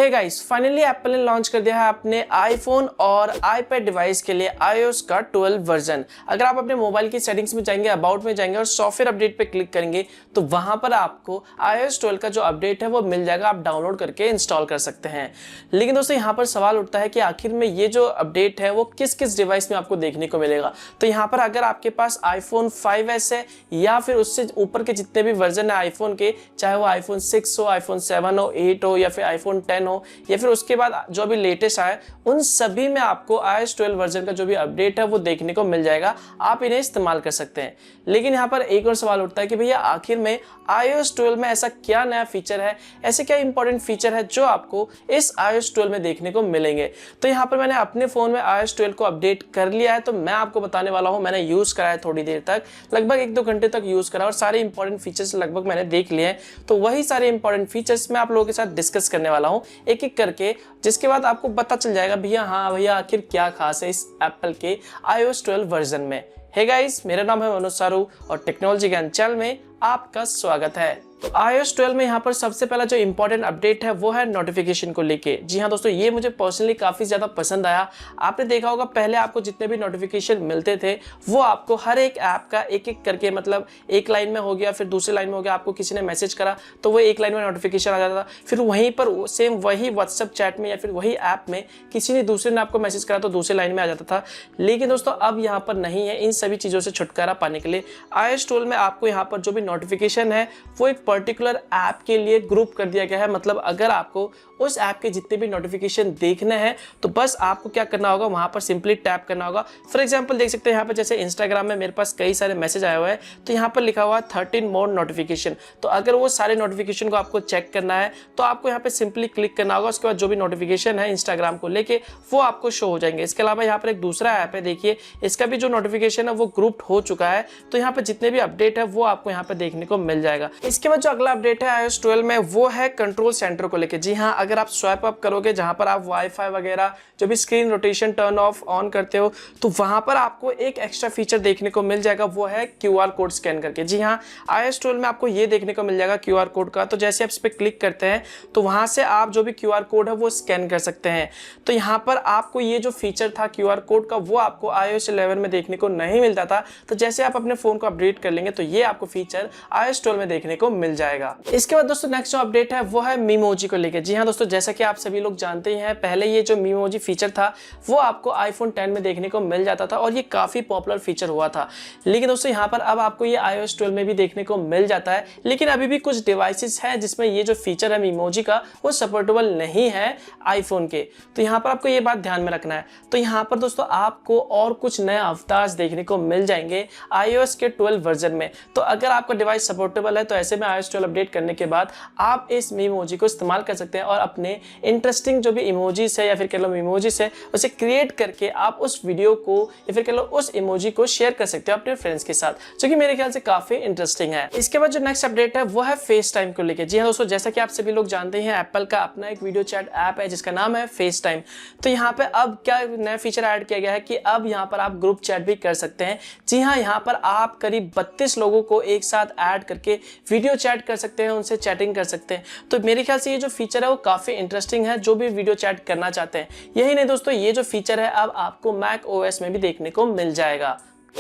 Hey guys, finally Apple ने launch कर दिया है अपने आईफोन और आईपैड डिवाइस के लिए iOS का 12 वर्जन। अगर आप अपने मोबाइल की सेटिंग्स में जाएंगे, अबाउट में जाएंगे और सॉफ्टवेयर अपडेट पे क्लिक करेंगे तो वहां पर आपको iOS 12 का जो अपडेट है वो मिल जाएगा, आप डाउनलोड करके इंस्टॉल कर सकते हैं। लेकिन दोस्तों यहाँ पर सवाल उठता है कि आखिर में ये जो अपडेट है वो किस किस डिवाइस में आपको देखने को मिलेगा। तो यहाँ पर अगर आपके पास iPhone 5s है या फिर उससे ऊपर के जितने भी वर्जन है आईफोन के, चाहे वो iPhone 6 हो, iPhone 7 हो, 8 हो या फिर iPhone 10 हो या फिर उसके बाद जो भी लेटेस्ट आए, उन सभी में आपको iOS 12 वर्जन का जो भी अपडेट है वो देखने को मिल जाएगा, आप इन्हें इस्तेमाल कर सकते हैं। लेकिन यहाँ पर एक और सवाल उठता है कि भैया आखिर में iOS 12 में ऐसा क्या नया फीचर है, ऐसे क्या इंपॉर्टेंट फीचर है जो आपको इस iOS 12 में देखने को मिलेंगे। तो यहाँ पर मैंने अपने फोन में iOS 12 को अपडेट कर लिया है, तो मैं आपको बताने वाला हूँ। मैंने यूज करा है थोड़ी देर तक, लगभग 1-2 घंटे तक यूज करा और सारे इंपॉर्टेंट फीचर्स लगभग मैंने देख लिए हैं। तो वही सारे इंपॉर्टेंट फीचर्स मैं आप लोगों के साथ डिस्कस करने वाला हूँ एक एक करके, जिसके बाद आपको पता चल जाएगा भैया हाँ भैया आखिर क्या खास है इस एप्पल के iOS 12 वर्जन में। हे गाइस, मेरा नाम है मनोज सारू और टेक्नोलॉजी ज्ञान चैनल में आपका स्वागत है। तो iOS 12 में यहाँ पर सबसे पहला जो इंपॉर्टेंट अपडेट है वो है नोटिफिकेशन को लेके। जी हाँ दोस्तों, ये मुझे पर्सनली काफ़ी ज़्यादा पसंद आया। आपने देखा होगा पहले आपको जितने भी नोटिफिकेशन मिलते थे वो आपको हर एक ऐप का एक एक करके, मतलब एक लाइन में हो गया, फिर दूसरी लाइन में हो गया, आपको किसी ने मैसेज करा तो वो एक लाइन में नोटिफिकेशन आ जाता था। फिर वहीं पर सेम वही व्हाट्सएप चैट में या फिर वही ऐप में किसी ने दूसरे ने आपको मैसेज करा तो दूसरी लाइन में आ जाता था। लेकिन दोस्तों अब यहाँ पर नहीं है। इन सभी चीज़ों से छुटकारा पाने के लिए iOS 12 में आपको यहाँ पर जो भी नोटिफिकेशन है वो एक पर्टिकुलर ऐप के लिए ग्रुप कर दिया गया है। मतलब अगर आपको उस ऐप के जितने भी नोटिफिकेशन देखने हैं तो बस आपको क्या करना होगा, वहां पर सिंपली टैप करना होगा। फॉर एग्जांपल देख सकते हैं यहाँ पर, जैसे इंस्टाग्राम में मेरे पास कई सारे मैसेज आए हुए हैं तो यहाँ पर लिखा हुआ है 13 मोर नोटिफिकेशन। तो अगर वो सारे नोटिफिकेशन को आपको चेक करना है तो आपको यहाँ पे सिंपली क्लिक करना होगा। उसके बाद जो भी नोटिफिकेशन है इंस्टाग्राम को लेके वो आपको शो हो जाएंगे। इसके अलावा यहाँ पर एक दूसरा ऐप है, देखिए इसका भी जो नोटिफिकेशन है वो ग्रुप्ड हो चुका है। तो यहाँ पर जितने भी अपडेट है वो आपको यहाँ पर देखने को मिल जाएगा। इसके बाद जो अगला अपडेट है iOS 12 में वो है कंट्रोल सेंटर को लेके। जी हाँ, अगर आप स्वाइप अप करोगे जहां पर आप वाईफाई वगैरह जो भी screen rotation turn off on करते हो तो वहां पर आपको एक एक्स्ट्रा फीचर देखने को मिल जाएगा, वो है QR कोड स्कैन करके। जी हाँ, iOS 12 में आपको ये देखने को मिल जाएगा QR कोड का। तो जैसे आप इस पर क्लिक करते हैं तो वहां से आप जो भी QR कोड है वो स्कैन कर सकते हैं। तो यहाँ पर आपको ये जो फीचर था QR कोड का वो आपको iOS 11 में देखने को नहीं मिलता था। तो जैसे आप अपने फोन को अपडेट कर लेंगे तो ये आपको फीचर iOS 12 में देखने को मिल जाएगा। इसके बाद दोस्तों नेक्स्ट जो अपडेट है वो है मीमोजी को लेके। जी हाँ दोस्तों, जैसा कि आप सभी लोग जानते ही हैं, पहले ये जो मीमोजी फीचर था वो आपको iPhone 10 में देखने को मिल जाता था और ये काफी पॉपुलर फीचर हुआ था। लेकिन दोस्तों यहाँ पर अब आपको ये iOS 12 में भी देखने को मिल जाता है। लेकिन अभी भी कुछ डिवाइसेस हैं जिसमें ये जो फीचर है मीमोजी का वो सपोर्टेबल नहीं है आईफोन के। तो यहाँ पर आपको ये बात ध्यान में रखना है। तो यहाँ पर दोस्तों आपको और कुछ नए अवतार देखने को मिल जाएंगे iOS के 12 वर्जन में। तो अगर आपका डिवाइस सपोर्टेबल है तो ऐसे में iOS 12 अपडेट करने के बाद आप इस मीमोजी को इस्तेमाल कर सकते हैं और अपने इंटरेस्टिंग जो भी इमोजीज है या फिर कह लो इमोजीज है उसे क्रिएट करके आप उस वीडियो को या फिर कह लो उस इमोजी को शेयर कर सकते हो अपने फ्रेंड्स के साथ, जो कि मेरे ख्याल से काफी इंटरेस्टिंग है। इसके बाद जो नेक्स्ट अपडेट है वो है फेस टाइम को लेकर। जी हाँ दोस्तों, जैसा कि आप सभी लोग जानते हैं एप्पल का अपना एक वीडियो चैट ऐप है जिसका नाम है फेस टाइम। तो यहाँ पे अब क्या नया फीचर ऐड किया गया है कि अब यहाँ पर आप ग्रुप चैट भी कर सकते हैं। जी हाँ, यहाँ पर आप करीब 32 लोगों को एक साथ ऐड करके वीडियो चैट कर सकते हैं, उनसे चैटिंग कर सकते हैं। तो मेरे ख्याल से ये जो फीचर है वो काफी इंटरेस्टिंग है जो भी वीडियो चैट करना चाहते हैं। यही नहीं दोस्तों, ये जो फीचर है अब आपको मैक OS में भी देखने को मिल जाएगा।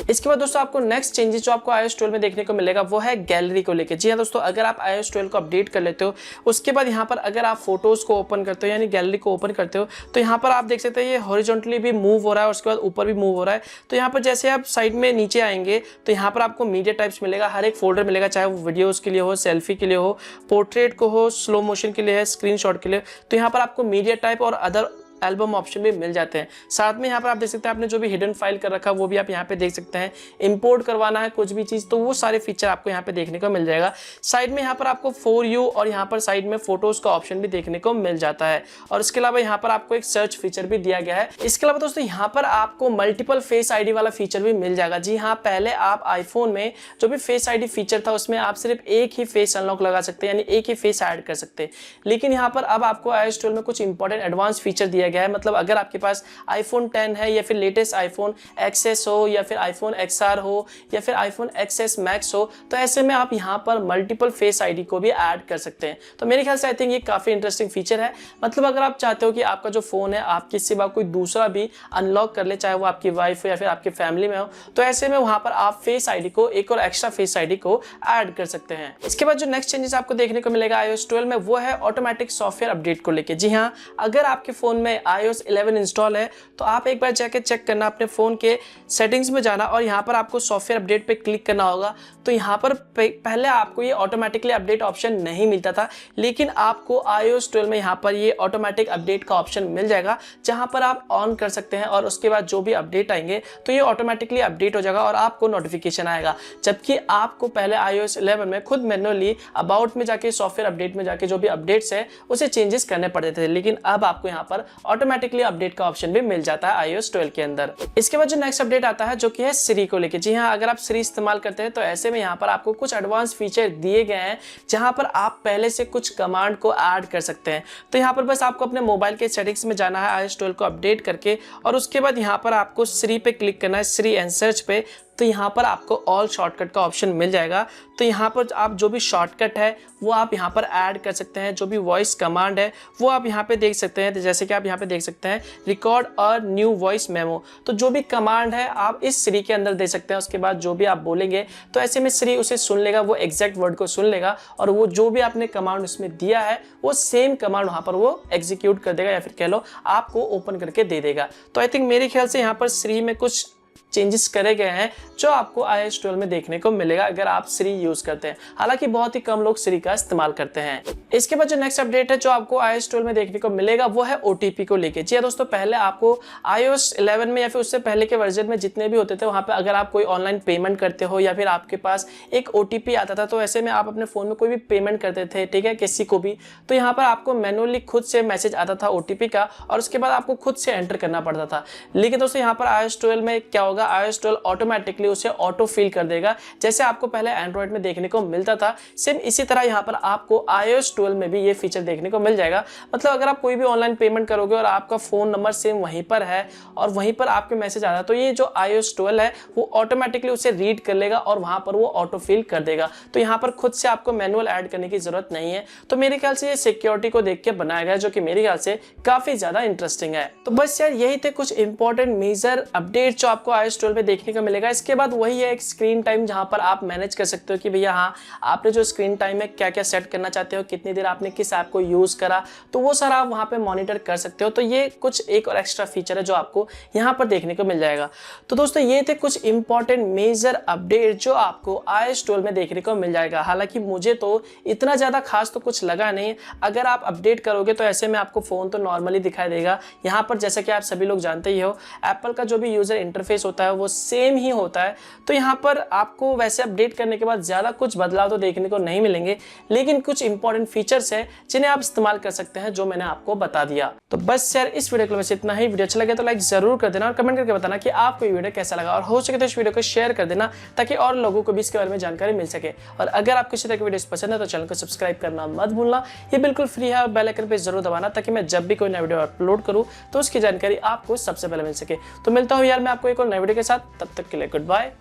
इसके बाद दोस्तों आपको नेक्स्ट चेंजेस जो आपको iOS 12 में देखने को मिलेगा वो है गैलरी को लेके। जी हाँ दोस्तों, अगर आप iOS 12 को अपडेट कर लेते हो उसके बाद यहाँ पर अगर आप फोटोज को ओपन करते हो यानी गैलरी को ओपन करते हो तो यहाँ पर आप देख सकते हैं ये हॉरिजॉन्टली भी मूव हो रहा है और उसके बाद ऊपर भी मूव हो रहा है। तो यहाँ पर जैसे आप साइड में नीचे आएंगे तो यहाँ पर आपको मीडिया टाइप्स मिलेगा, हर एक फोल्डर मिलेगा, चाहे वो वीडियोज के लिए हो, सेल्फी के लिए हो, पोर्ट्रेट को हो, स्लो मोशन के लिए है, स्क्रीनशॉट के लिए। तो यहाँ पर आपको मीडिया टाइप और अदर एल्बम ऑप्शन भी मिल जाते हैं। साथ में यहाँ पर आप देख सकते हैं आपने जो भी हिडन फाइल कर रखा है वो भी आप यहाँ पे देख सकते हैं। इंपोर्ट करवाना है कुछ भी चीज़ तो वो सारे फीचर आपको यहाँ पे देखने को मिल जाएगा। साइड में यहाँ पर आपको फॉर यू और यहाँ पर साइड में फोटोज का ऑप्शन भी देखने को मिल जाता है। और इसके अलावा यहाँ पर आपको एक सर्च फीचर भी दिया गया है। इसके अलावा दोस्तों यहाँ पर आपको मल्टीपल फेस ID वाला फीचर भी मिल जाएगा। जी हाँ, पहले आप आईफोन में जो भी फेस ID फीचर था उसमें आप सिर्फ एक ही फेस अनलॉक लगा सकते हैं, यानी एक ही फेस ऐड कर सकते हैं। लेकिन यहाँ पर अब आपको iOS 12 में कुछ इंपॉर्टेंट एडवांस फीचर दिया गया है। मतलब अगर आपके पास iPhone 10 है या फिर लेटेस्ट iPhone XS हो या फिर iPhone XR हो या फिर iPhone XS Max हो, तो ऐसे में आप यहाँ पर मल्टीपल फेस आईडी को भी ऐड कर सकते हैं। तो मेरे ख्याल से आई थिंक ये काफ़ी इंटरेस्टिंग फीचर है। मतलब अगर आप चाहते हो कि आपका जो फ़ोन है आपके सिवा कोई दूसरा भी अनलॉक कर ले, चाहे वो आपकी वाइफ हो या फिर आपकी फैमिली में हो, तो ऐसे में वहाँ पर आप फेस आईडी को, एक और एक्स्ट्रा फेस आईडी को ऐड कर सकते हैं। इसके बाद जो नेक्स्ट चेंजेस आपको देखने को मिलेगा iOS 12 में, वो है ऑटोमेटिक सॉफ्टवेयर अपडेट को लेके। जी हाँ, अगर आपके फ़ोन में iOS 11 इंस्टॉल है तो आप एक बार जाके चेक करना, अपने फ़ोन के सेटिंग्स में जाना और यहाँ पर आपको सॉफ्टवेयर अपडेट पे क्लिक करना होगा। तो यहाँ पर पहले आपको ये ऑटोमेटिकली अपडेट ऑप्शन नहीं मिलता था, लेकिन आपको iOS 12 में यहाँ पर ये ऑटोमेटिक अपडेट का ऑप्शन मिल जाएगा, जहाँ पर आप ऑन कर सकते हैं और उसके बाद जो भी अपडेट आएंगे तो ये ऑटोमेटिकली अपडेट हो जाएगा और आपको नोटिफिकेशन आएगा। जबकि आपको पहले iOS 11 में खुद मैन्युअली अबाउट में जाके, सॉफ्टवेयर अपडेट में जाके जो भी अपडेट्स है उसे चेंजेस करने पड़ते थे, लेकिन अब आपको यहाँ पर ऑटोमेटिकली अपडेट का ऑप्शन भी मिल जाता है iOS 12 के अंदर। इसके बाद जो नेक्स्ट अपडेट आता है जो कि है Siri को लेके। जी हाँ, अगर आप Siri इस्तेमाल करते हैं तो ऐसे में यहाँ पर आपको कुछ एडवांस फीचर दिए गए हैं, जहाँ पर आप पहले से कुछ कमांड को ऐड कर सकते हैं। तो यहाँ पर बस आपको अपने मोबाइल के सेटिंग्स में जाना है iOS 12 को अपडेट करके, और उसके बाद यहाँ पर आपको Siri पे क्लिक करना है, Siri एंड सर्च पे। तो यहाँ पर आपको ऑल शॉर्टकट का ऑप्शन मिल जाएगा। तो यहाँ पर आप जो भी शॉर्टकट है वो आप यहाँ पर ऐड कर सकते हैं, जो भी वॉइस कमांड है वो आप यहाँ पे देख सकते हैं। जैसे कि आप यहाँ पे देख सकते हैं रिकॉर्ड और न्यू वॉइस मेमो, तो जो भी कमांड है आप इस Siri के अंदर दे सकते हैं। उसके बाद जो भी आप बोलेंगे तो ऐसे में Siri उसे सुन लेगा, वो एग्जैक्ट वर्ड को सुन लेगा और वो जो भी आपने कमांड उसमें दिया है वो सेम कमांड वहाँ पर वो एग्जीक्यूट कर देगा, या फिर कह लो आपको ओपन करके दे देगा। तो आई थिंक मेरे ख्याल से यहाँ पर Siri में कुछ चेंजेस करे गए हैं जो आपको iOS 12 में देखने को मिलेगा अगर आप Siri यूज करते हैं। हालांकि बहुत ही कम लोग Siri का इस्तेमाल करते हैं। इसके बाद जो नेक्स्ट अपडेट है जो आपको iOS 12 में देखने को मिलेगा वो है OTP को लेके। जी हाँ दोस्तों, पहले आपको iOS 11 में या फिर उससे पहले के वर्जन में जितने भी होते थे, वहाँ पे अगर आप कोई ऑनलाइन पेमेंट करते हो या फिर आपके पास एक OTP आता था, तो ऐसे में आप अपने फ़ोन में कोई भी पेमेंट करते थे, ठीक है, किसी को भी, तो यहाँ पर आपको मैनुअली खुद से मैसेज आता था OTP का और उसके बाद आपको खुद से एंटर करना पड़ता था। लेकिन दोस्तों यहाँ पर iOS 12 में क्या होगा, iOS 12 ऑटोमेटिकली उसे ऑटो फिल कर देगा। जैसे आपको पहले एंड्रॉइड में देखने को मिलता था, सेम इसी तरह यहाँ पर आपको iOS 12 में भी ये फीचर देखने को मिल जाएगा। मतलब अगर आप कोई भी ऑनलाइन पेमेंट करोगे और आपका फोन नंबर सेम वहीं पर है और वहीं पर आपके मैसेज आ रहा है, तो ये जो iOS 12 है वो ऑटोमेटिकली उसे रीड कर लेगा और वहां पर वो ऑटो फिल कर देगा। तो यहाँ पर खुद से आपको मैनुअल ऐड करने की जरूरत नहीं है। तो मेरे ख्याल से ये सिक्योरिटी को देख के बनाया गया है, जो कि मेरे ख्याल से काफी ज्यादा इंटरेस्टिंग है। तो बस यार यही थे कुछ इंपॉर्टेंट मेजर अपडेट जो आपको iOS 12 में देखने को मिलेगा। इसके बाद वही है एक स्क्रीन टाइम, जहां पर आप मैनेज कर सकते हो कि भैया हाँ, आपने जो स्क्रीन टाइम है क्या क्या सेट करना चाहते हो, कितनी देर आपने किस ऐप को यूज करा, तो वो सारा आप वहां पे मॉनिटर कर सकते हो। तो ये कुछ एक और एक्स्ट्रा फीचर है जो आपको यहाँ पर देखने को मिल जाएगा। तो दोस्तों ये थे कुछ इंपॉर्टेंट मेजर अपडेट जो आपको iOS 12 में देखने को मिल जाएगा। हालांकि मुझे तो इतना ज्यादा खास तो कुछ लगा नहीं। अगर आप अपडेट करोगे तो ऐसे में आपको फोन तो नॉर्मली दिखाई देगा। यहाँ पर जैसा कि आप सभी लोग जानते ही हो, एप्पल का जो भी यूजर इंटरफेस होता है वो सेम ही होता है। तो यहाँ पर आपको वैसे अपडेट करने के बाद ज्यादा कुछ बदलाव तो देखने को नहीं मिलेंगे, लेकिन कुछ इंपॉर्टेंट फीचर्स है जिन्हें आप इस्तेमाल कर सकते हैं, जो मैंने आपको बता दिया। तो बस यार इस वीडियो के लिए बस इतना ही। वीडियो अच्छा लगे तो लाइक जरूर कर देना और कमेंट करके बताना कि आपको ये वीडियो कैसा लगा, और हो सके तो इस वीडियो को शेयर कर देना ताकि और लोगों को भी इसके बारे में जानकारी मिल सके। और अगर आपको इसी तरह की वीडियोस पसंद है तो चैनल को सब्सक्राइब करना मत भूलना। ये बिल्कुल फ्री है और बेल आइकन पे जरूर दबाना ताकि मैं जब भी कोई नया वीडियो अपलोड करूँ तो उसकी जानकारी आपको सबसे पहले मिल सके। तो मिलता हूँ यार मैं आपको एक और नए वीडियो के साथ, तब तक के लिए गुड बाय।